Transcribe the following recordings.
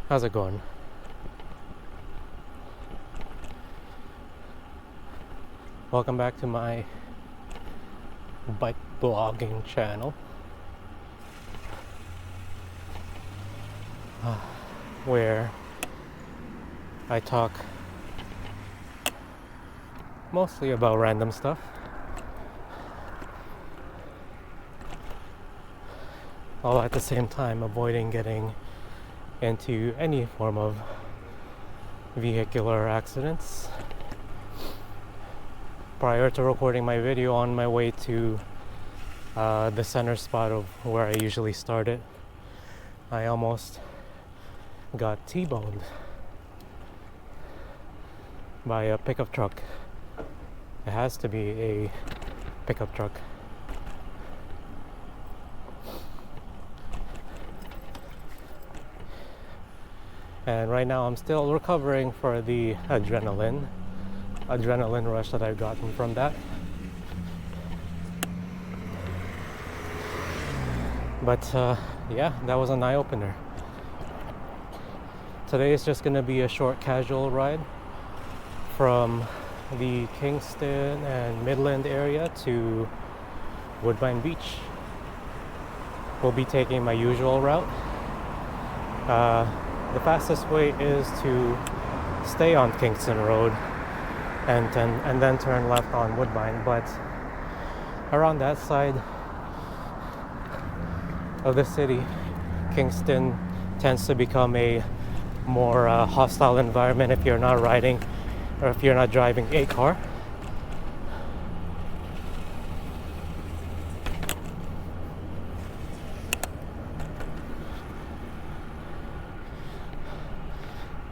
How's it going? Welcome back to my bike blogging channel, where I talk mostly about random stuff, all at the same time avoiding getting into any form of vehicular accidents. Prior to recording my video on my way to the center spot of where I usually start it, I almost got T-boned by a pickup truck. It has to be a pickup truck. And right now I'm still recovering for the adrenaline rush that I've gotten from that. But yeah, that was an eye-opener. Today is just gonna be a short casual ride from the Kingston and Midland area to Woodbine Beach. We'll be taking my usual route. The fastest way is to stay on Kingston Road and then turn left on Woodbine, but around that side of the city, Kingston tends to become a more hostile environment if you're not riding or if you're not driving a car.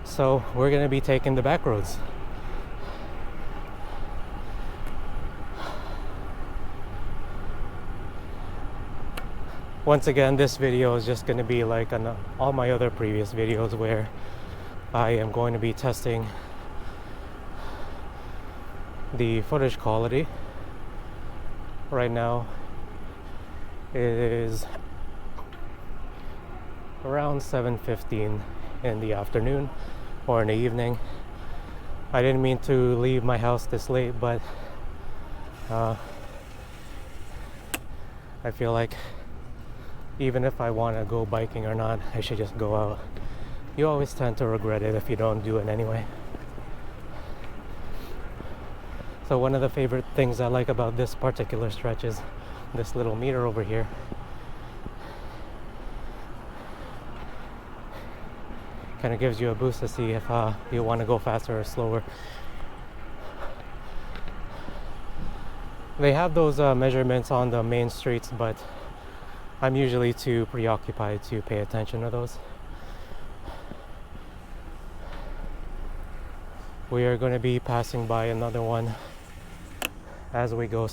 So we're gonna be taking the back roads. Once again, this video is just gonna be like all my other previous videos where I am going to be testing the footage quality. Right now it is around 7:15 in the afternoon or in the evening. I didn't mean to leave my house this late, but I feel like even if I want to go biking or not, I should just go out. You always tend to regret it if you don't do it anyway. So one of the favorite things I like about this particular stretch is this little meter over here. Kind of gives you a boost to see if you want to go faster or slower. They have those measurements on the main streets, but I'm usually too preoccupied to pay attention to those. We are going to be passing by another one as we go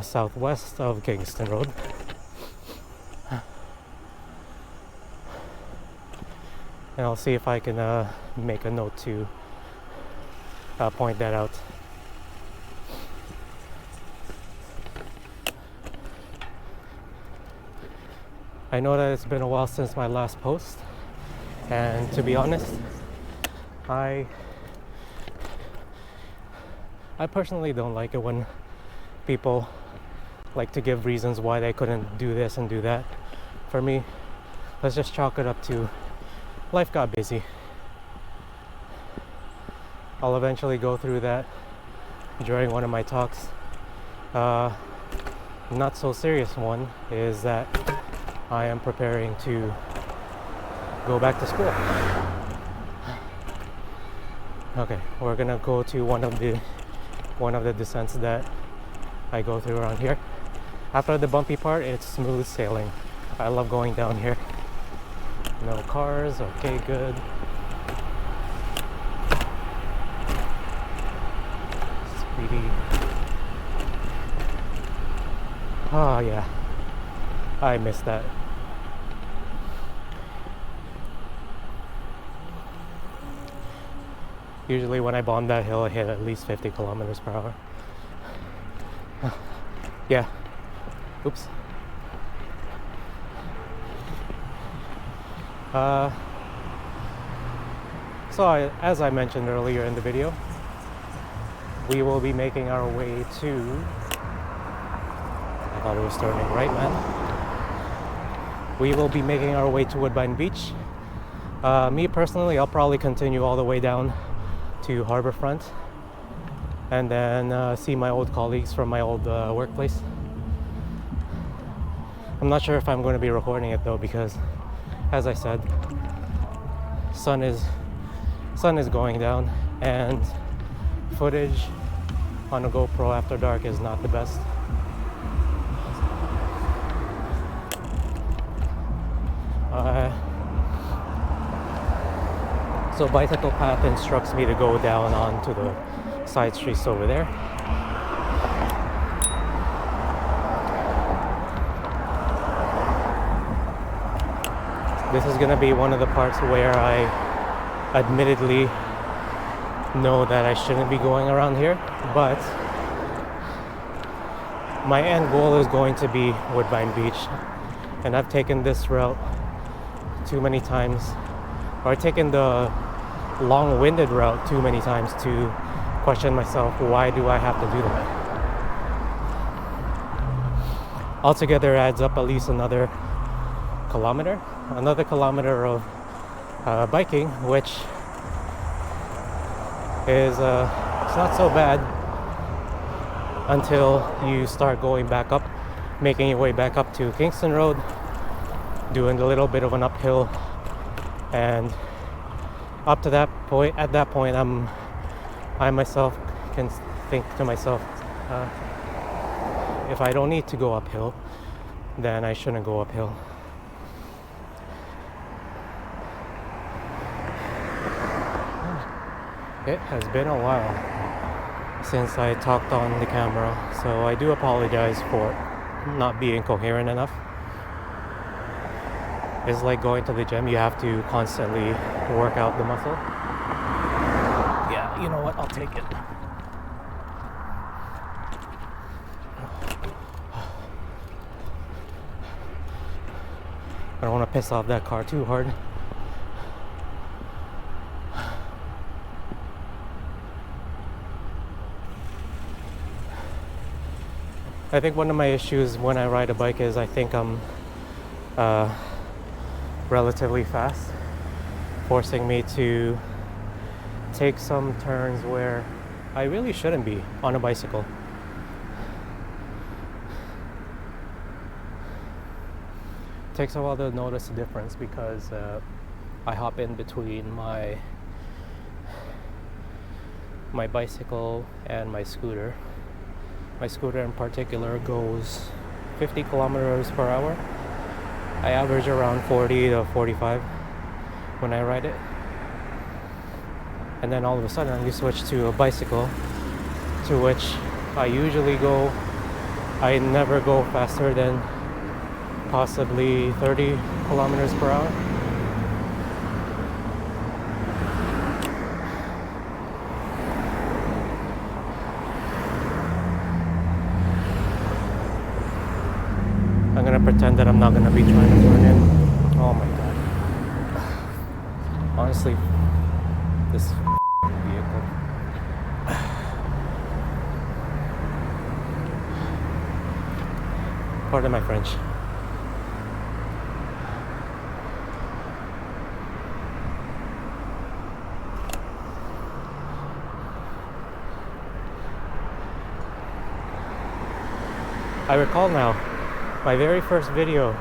southwest of Kingston Road. And I'll see if I can make a note to point that out. I know that it's been a while since my last post, and to be honest, I personally don't like it when people like to give reasons why they couldn't do this and do that. For me, let's just chalk it up to life got busy. I'll eventually go through that during one of my talks. Not so serious one is that I am preparing to go back to school. Okay, we're gonna go to one of the descents that I go through around here. After the bumpy part, it's smooth sailing. I love going down here. No cars, okay, good. Speedy. Oh yeah, I missed that. Usually when I bomb that hill, I hit at least 50 kilometers per hour. Yeah. Oops. Uh, as I mentioned earlier in the video, we will be making our way to... I thought it was turning right, man. We will be making our way to Woodbine Beach. Me personally, I'll probably continue all the way down to Harborfront and then see my old colleagues from my old workplace. I'm not sure if I'm going to be recording it though, because as I said, sun is going down, and footage on a GoPro after dark is not the best. So bicycle path instructs me to go down onto the side streets over there. This is gonna be one of the parts where I admittedly know that I shouldn't be going around here, but my end goal is going to be Woodbine Beach, and I've taken this route too many times, or taken the long-winded route too many times to question myself, why do I have to do that? Altogether adds up at least another kilometer of biking, which is it's not so bad until you start going back up, making your way back up to Kingston Road, doing a little bit of an uphill, and up to that point, at that point, I myself can think to myself, if I don't need to go uphill, then I shouldn't go uphill. It has been a while since I talked on the camera, so I do apologize for not being coherent enough. It's like going to the gym, you have to constantly work out the muscle. Yeah, you know what, I'll take it. I don't want to piss off that car too hard. I think one of my issues when I ride a bike is I think I'm relatively fast, forcing me to take some turns where I really shouldn't be on a bicycle. It takes a while to notice the difference because I hop in between my bicycle and my scooter. My scooter in particular goes 50 kilometers per hour. I average around 40 to 45 when I ride it. And then all of a sudden you switch to a bicycle, to which I usually go, I never go faster than possibly 30 kilometers per hour. I'm gonna pretend that I'm not gonna be trying to turn in. Oh my god. Honestly, this vehicle. Pardon my French. I recall now, my very first video,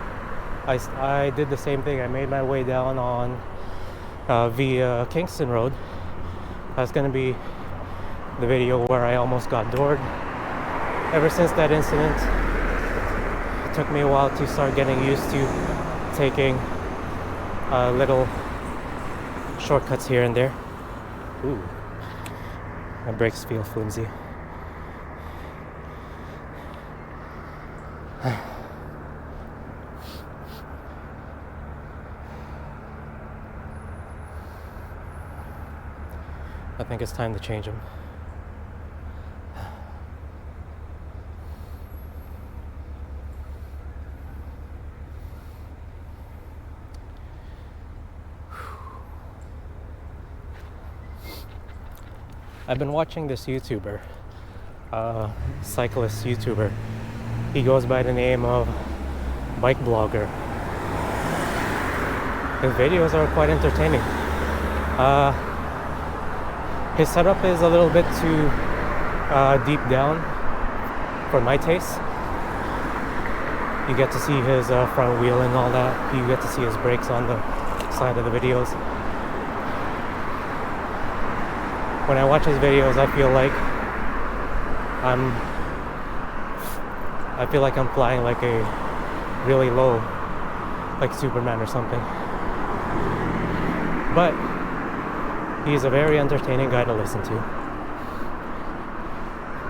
I did the same thing. I made my way down on via Kingston Road. That's gonna be the video where I almost got doored. Ever since that incident, it took me a while to start getting used to taking little shortcuts here and there. Ooh, my brakes feel flimsy. I think it's time to change them. I've been watching this YouTuber, cyclist YouTuber. He goes by the name of Bike Blogger. His videos are quite entertaining. His setup is a little bit too deep down for my taste. You get to see his front wheel and all that. You get to see his brakes on the side of the videos. When I watch his videos, I feel like I'm flying like a really low, like Superman or something. But he's a very entertaining guy to listen to.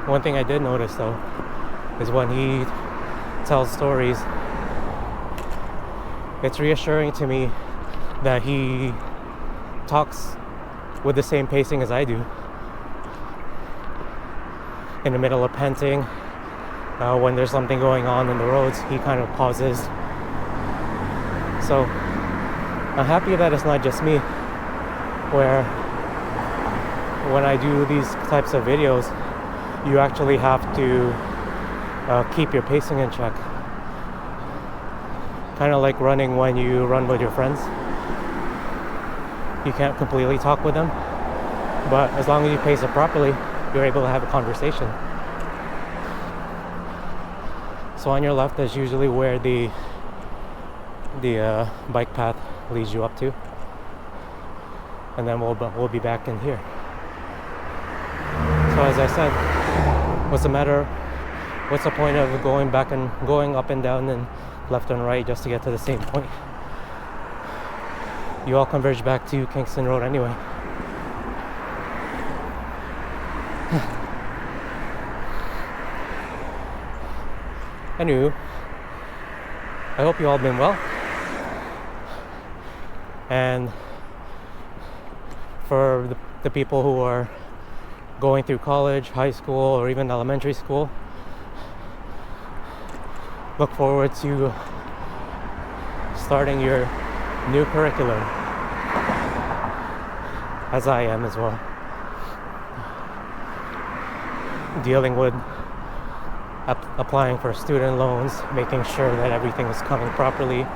One thing I did notice though is when he tells stories, it's reassuring to me that he talks with the same pacing as I do. In the middle of panting, when there's something going on in the roads, he kind of pauses. So I'm happy that it's not just me, where when I do these types of videos, you actually have to keep your pacing in check. Kind of like running when you run with your friends. You can't completely talk with them, but as long as you pace it properly, you're able to have a conversation. So on your left is usually where the bike path leads you up to, and then we'll be back in here. So as I said, what's the point of going back and going up and down and left and right just to get to the same point? You all converge back to Kingston Road anyway. Anywho, I hope you all been well. And for the people who are going through college, high school, or even elementary school, look forward to starting your new curriculum, as I am as well. Dealing with applying for student loans, making sure that everything is coming properly,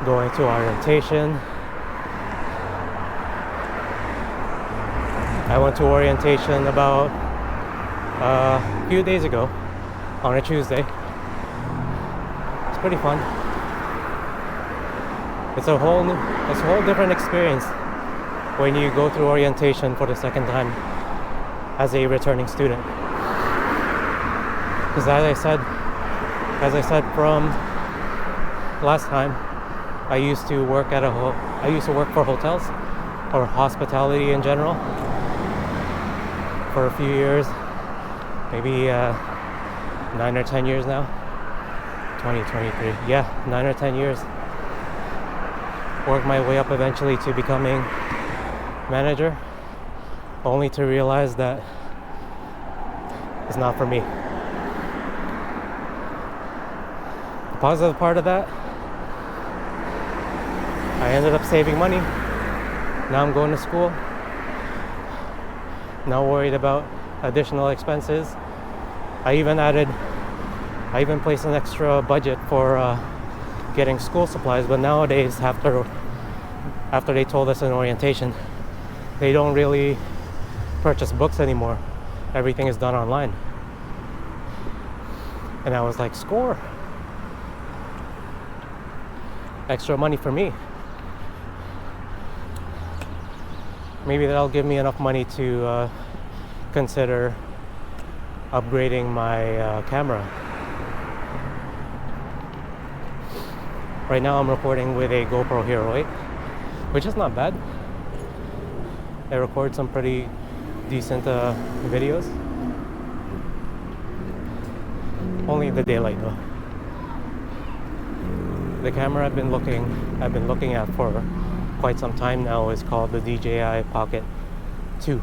going to orientation. I went to orientation about a few days ago on a Tuesday. It's pretty fun. It's a whole different experience when you go through orientation for the second time as a returning student. Because as I said from last time, I used to work for hotels or hospitality in general for a few years, maybe 9 or 10 years now. 2023, yeah, 9 or 10 years. Worked my way up eventually to becoming manager, only to realize that it's not for me. The positive part of that, I ended up saving money. Now I'm going to school. Not worried about additional expenses. I even placed an extra budget for getting school supplies, but nowadays after they told us in orientation, they don't really purchase books anymore. Everything is done online. And I was like, score. Extra money for me. Maybe that'll give me enough money to consider upgrading my camera. Right now I'm recording with a GoPro Hero 8, which is not bad. I record some pretty decent videos. Only in the daylight though. The camera I've been looking at for quite some time now is called the DJI Pocket 2.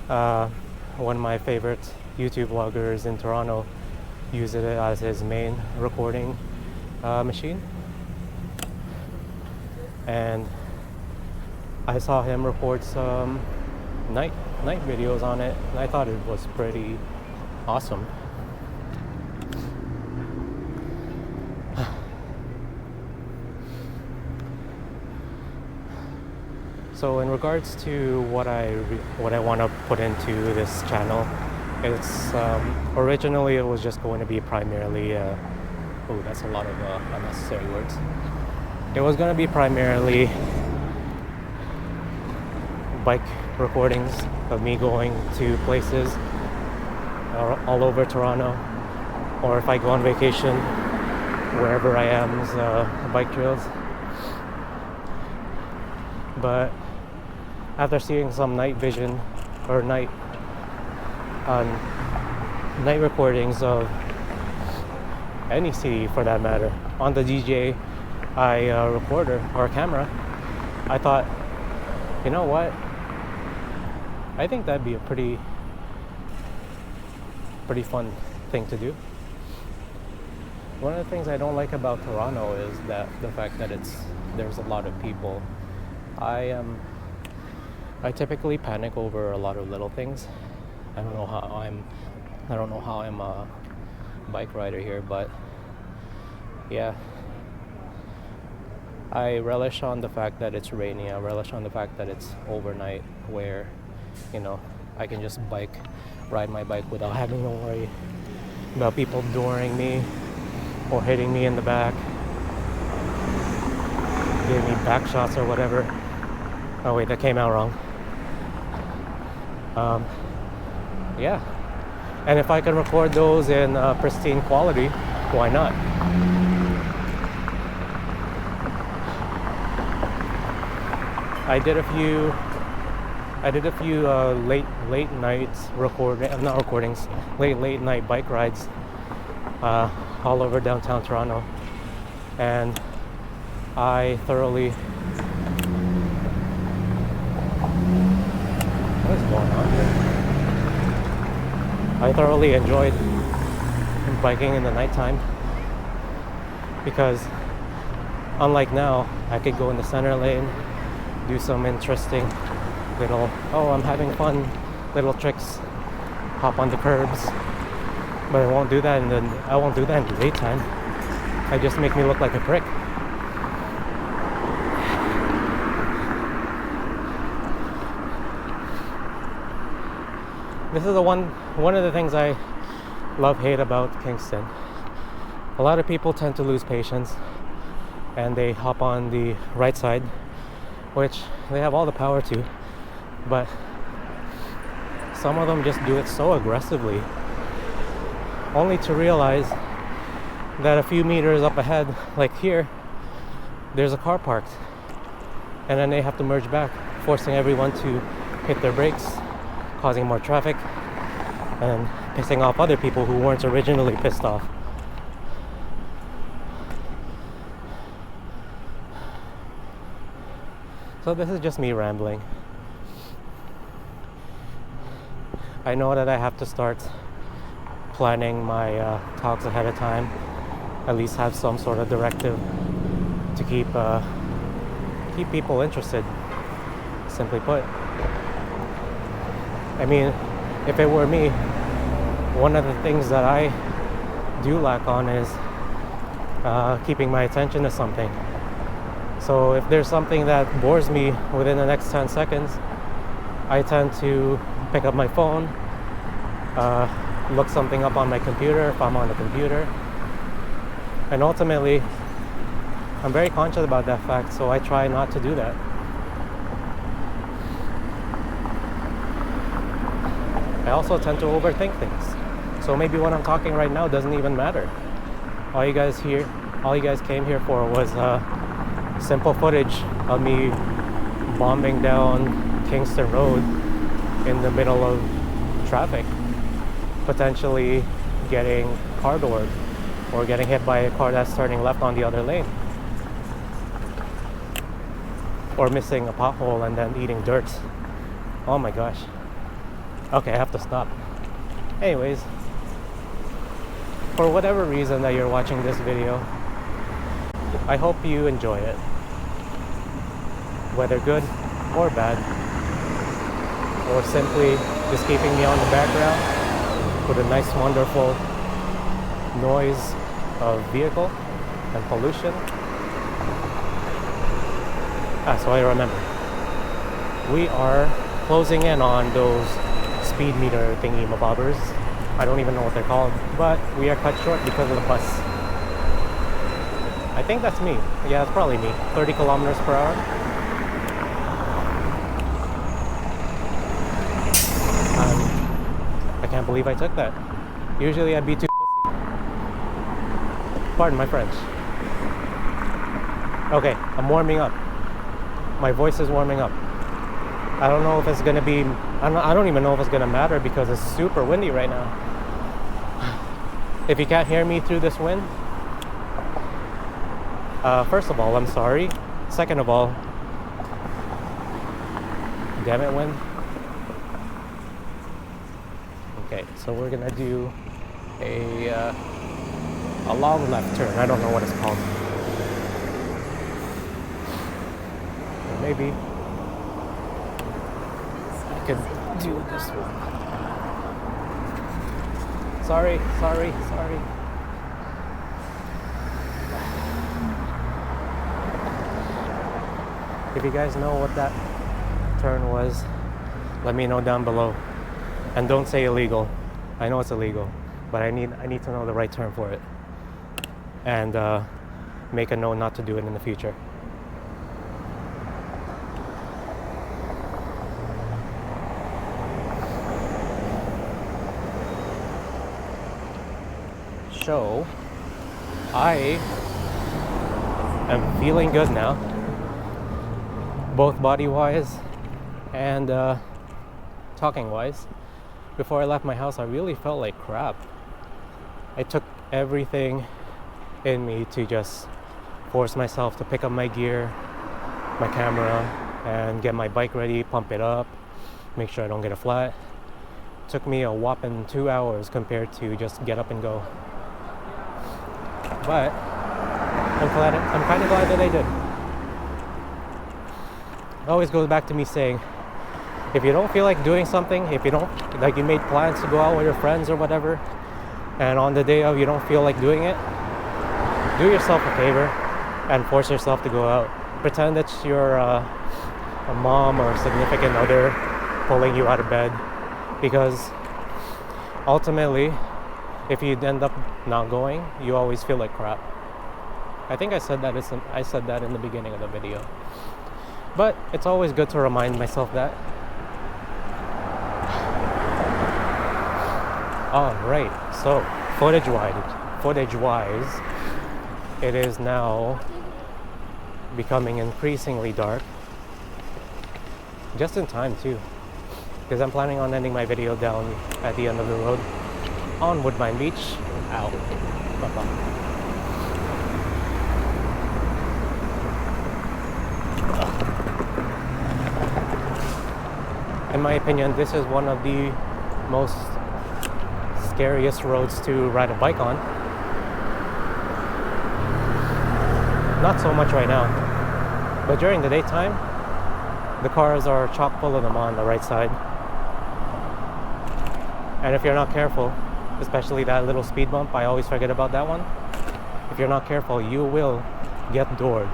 One of my favorite YouTube vloggers in Toronto uses it as his main recording machine, and I saw him record some night videos on it, and I thought it was pretty awesome. So in regards to what I want to put into this channel, it's originally it was just going to be primarily oh, that's a lot of unnecessary words. It was going to be primarily bike recordings of me going to places all over Toronto, or if I go on vacation, wherever I am's bike trails. But after seeing some night vision or night recordings of any city for that matter on the DJI recorder or camera, I thought, you know what? I think that'd be a pretty fun thing to do. One of the things I don't like about Toronto is that the fact that there's a lot of people. I typically panic over a lot of little things. I don't know how I'm a bike rider here, but yeah. I relish on the fact that it's rainy. I relish on the fact that it's overnight, where, you know, I can just ride my bike without having to worry about people dooring me or hitting me in the back, giving me back shots or whatever. Oh wait, that came out wrong. Yeah, and if I can record those in pristine quality, why not? I did a few late nights late night bike rides all over downtown Toronto, and I thoroughly what is going on here? I thoroughly enjoyed biking in the nighttime, because unlike now, I could go in the center lane, do some interesting little, I'm having fun little tricks, hop on the curbs, but I won't do that in the daytime. I just make me look like a prick. This is one of the things I hate about Kingston. A lot of people tend to lose patience and they hop on the right side, which they have all the power to, but some of them just do it so aggressively, only to realize that a few meters up ahead, like here, there's a car parked, and then they have to merge back, forcing everyone to hit their brakes, causing more traffic and pissing off other people who weren't originally pissed off. So this is just me rambling. I know that I have to start planning my talks ahead of time, at least have some sort of directive to keep people interested, simply put. I mean, if it were me, one of the things that I do lack on is keeping my attention to something. So if there's something that bores me within the next 10 seconds, I tend to pick up my phone, look something up on my computer if I'm on the computer, and ultimately I'm very conscious about that fact, so I try not to do that. I also tend to overthink things, so maybe what I'm talking right now doesn't even matter. All you guys came here for was simple footage of me bombing down Kingston Road in the middle of traffic, potentially getting car doored or getting hit by a car that's turning left on the other lane, or missing a pothole and then eating dirt. Oh my gosh. Okay, I have to stop. Anyways, for whatever reason that you're watching this video, I hope you enjoy it. Whether good or bad, or simply just keeping me on the background with a nice, wonderful noise of vehicle and pollution. So I remember. We are closing in on those speed meter thingy mabobbers. I don't even know what they're called, but we are cut short because of the bus. I think that's me. Yeah, it's probably me. 30 kilometers per hour. I can't believe I took that. Usually I'd be too pussy. Pardon my French. Okay, I'm warming up. My voice is warming up. I don't know if it's gonna be, I don't even know if it's gonna matter because it's super windy right now. If you can't hear me through this wind, first of all, I'm sorry. Second of all, damn it, wind. Okay, so we're gonna do a long left turn. I don't know what it's called. Or maybe I could do this one. Sorry. If you guys know what that turn was, let me know down below. And don't say illegal. I know it's illegal, but I need to know the right term for it. And make a note not to do it in the future. So, I am feeling good now, both body-wise and talking-wise. Before I left my house, I really felt like crap. I took everything in me to just force myself to pick up my gear, my camera, and get my bike ready, pump it up, make sure I don't get a flat. It took me a whopping 2 hours compared to just get up and go. But I'm kind of glad that I did. It always goes back to me saying, if you don't feel like doing something, if you don't, like you made plans to go out with your friends or whatever, and on the day of you don't feel like doing it, do yourself a favor and force yourself to go out. Pretend that you're a mom or a significant other pulling you out of bed, because ultimately, if you end up not going, you always feel like crap. I think I said that in the beginning of the video. But it's always good to remind myself that. Alright, so footage-wise, it is now becoming increasingly dark. Just in time too, because I'm planning on ending my video down at the end of the road on Woodbine Beach. Ow. In my opinion, this is one of the most scariest roads to ride a bike on. Not so much right now, but during the daytime, the cars are chock full of them on the right side. And if you're not careful, especially that little speed bump, I always forget about that one. If you're not careful, you will get doored.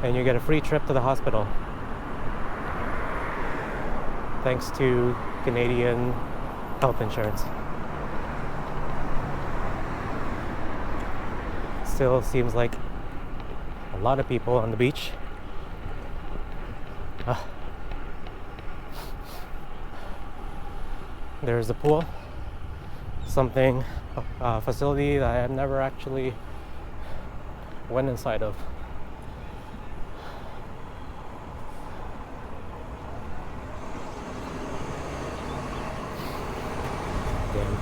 And you get a free trip to the hospital. Thanks to Canadian health insurance. Still seems like a lot of people on the beach. There's a pool, facility that I have never actually went inside of. Damn,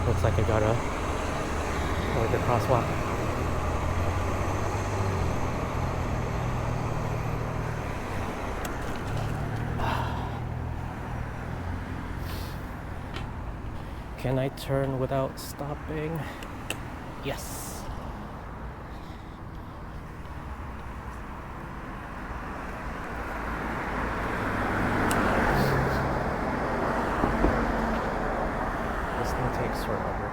looks like I gotta avoid the crosswalk. Can I turn without stopping? Yes. This thing takes forever.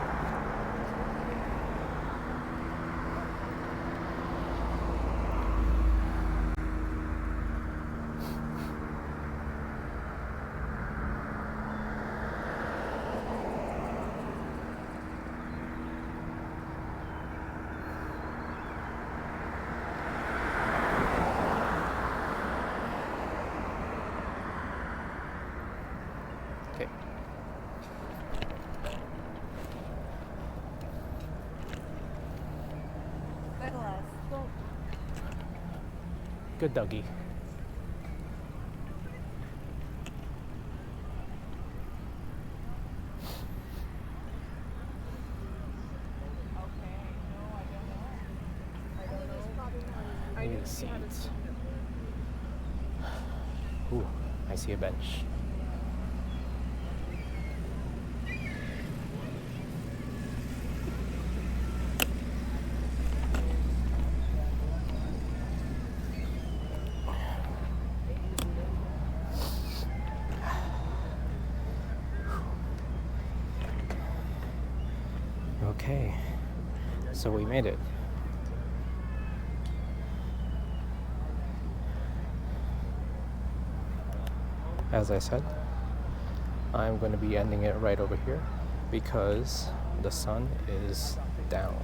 Okay. Good doggy. I need a seat. Ooh, I see a bench. Okay, so we made it. As I said, I'm going to be ending it right over here because the sun is down.